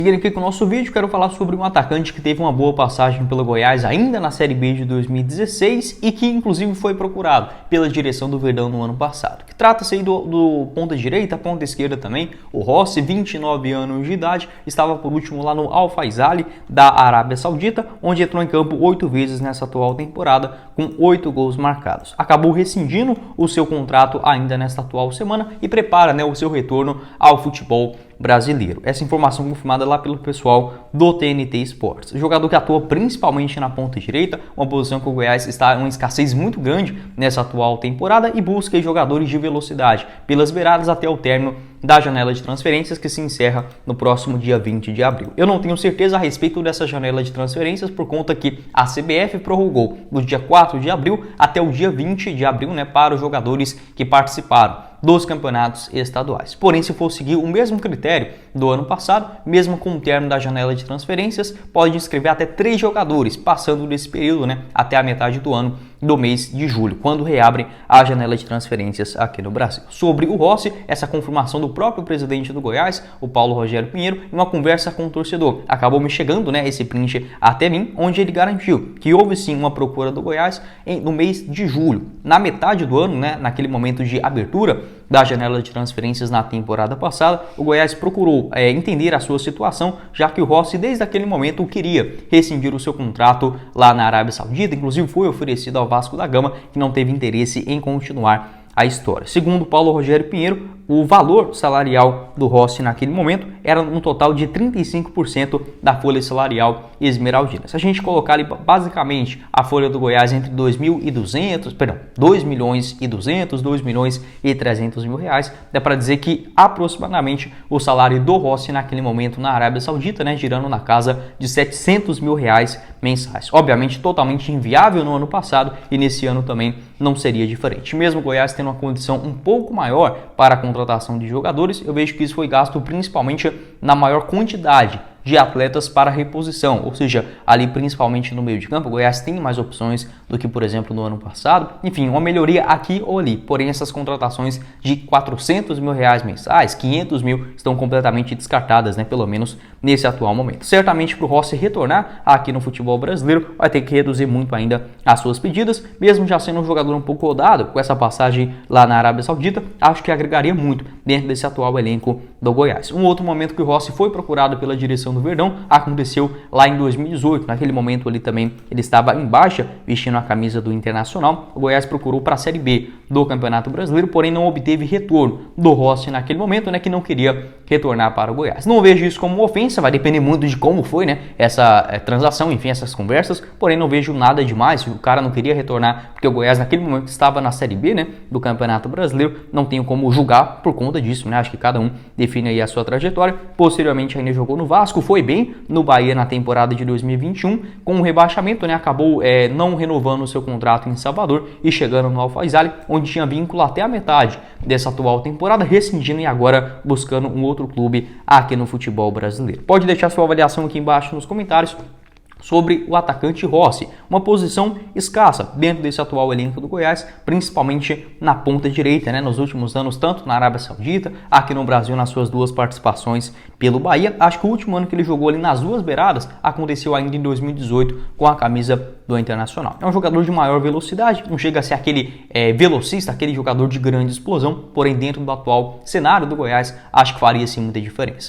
Seguindo aqui com o nosso vídeo, quero falar sobre um atacante que teve uma boa passagem pelo Goiás ainda na Série B de 2016 e que inclusive foi procurado pela direção do Verdão no ano passado. Que trata-se aí do ponta direita, ponta esquerda também, o Rossi, 29 anos de idade, estava por último lá no Al Faisaly da Arábia Saudita, onde entrou em campo 8 vezes nessa atual temporada com 8 gols marcados. Acabou rescindindo o seu contrato ainda nesta atual semana e prepara o seu retorno ao futebol brasileiro. Essa informação confirmada lá pelo pessoal do TNT Sports. O jogador que atua principalmente na ponta direita, uma posição que o Goiás está em uma escassez muito grande nessa atual temporada e busca jogadores de velocidade pelas beiradas até o término da janela de transferências que se encerra no próximo dia 20 de abril. Eu não tenho certeza a respeito dessa janela de transferências por conta que a CBF prorrogou do dia 4 de abril até o dia 20 de abril, para os jogadores que participaram dos campeonatos estaduais. Porém, se for seguir o mesmo critério do ano passado, mesmo com o término da janela de transferências, pode inscrever até 3 jogadores, passando desse período até a metade do ano do mês de julho, quando reabrem a janela de transferências aqui no Brasil. Sobre o Rossi, essa confirmação do próprio presidente do Goiás, o Paulo Rogério Pinheiro, em uma conversa com o torcedor. Acabou me chegando esse print até mim, onde ele garantiu que houve sim uma procura do Goiás no mês de julho. Na metade do ano, naquele momento de abertura da janela de transferências na temporada passada, o Goiás procurou entender a sua situação, já que o Rossi desde aquele momento queria rescindir o seu contrato lá na Arábia Saudita, inclusive foi oferecido ao Vasco da Gama, que não teve interesse em continuar a história. Segundo Paulo Rogério Pinheiro, o valor salarial do Rossi naquele momento era um total de 35% da folha salarial esmeraldina. Se a gente colocar ali basicamente a folha do Goiás entre 2 milhões e 200, 2 milhões e 300 mil reais, dá para dizer que aproximadamente o salário do Rossi naquele momento na Arábia Saudita, girando na casa de 700 mil reais mensais. Obviamente totalmente inviável no ano passado e nesse ano também não seria diferente. Mesmo o Goiás tendo uma condição um pouco maior para a contratação de jogadores, eu vejo que isso foi gasto principalmente na maior quantidade de atletas para reposição, ou seja, ali principalmente no meio de campo, o Goiás tem mais opções do que, por exemplo, no ano passado. Enfim, uma melhoria aqui ou ali, porém essas contratações de 400 mil reais mensais, 500 mil, estão completamente descartadas, pelo menos nesse atual momento. Certamente para o Rossi retornar aqui no futebol brasileiro, vai ter que reduzir muito ainda as suas pedidas, mesmo já sendo um jogador um pouco rodado com essa passagem lá na Arábia Saudita, acho que agregaria muito dentro desse atual elenco do Goiás. Um outro momento que o Rossi foi procurado pela direção do Verdão aconteceu lá em 2018. Naquele momento ali também ele estava em baixa, vestindo a camisa do Internacional. O Goiás procurou para a Série B do Campeonato Brasileiro, porém não obteve retorno do Rossi naquele momento, que não queria retornar para o Goiás. Não vejo isso como ofensa, vai depender muito de como foi, essa transação, enfim, essas conversas, porém não vejo nada demais. Se o cara não queria retornar, porque o Goiás naquele momento estava na Série B, do Campeonato Brasileiro, não tenho como julgar por conta disso, Acho que cada um define aí a sua trajetória. Posteriormente ainda jogou no Vasco, foi bem no Bahia na temporada de 2021, com o rebaixamento, acabou não renovando o seu contrato em Salvador e chegando no Al Faisaly, onde tinha vínculo até a metade dessa atual temporada, rescindindo e agora buscando um outro clube aqui no futebol brasileiro. Pode deixar sua avaliação aqui embaixo nos comentários sobre o atacante Rossi, uma posição escassa dentro desse atual elenco do Goiás, principalmente na ponta direita, nos últimos anos, tanto na Arábia Saudita, aqui no Brasil nas suas 2 participações pelo Bahia. Acho que o último ano que ele jogou ali nas 2 beiradas aconteceu ainda em 2018 com a camisa do Internacional. É um jogador de maior velocidade, não chega a ser aquele velocista, aquele jogador de grande explosão, porém dentro do atual cenário do Goiás, acho que faria sim muita diferença.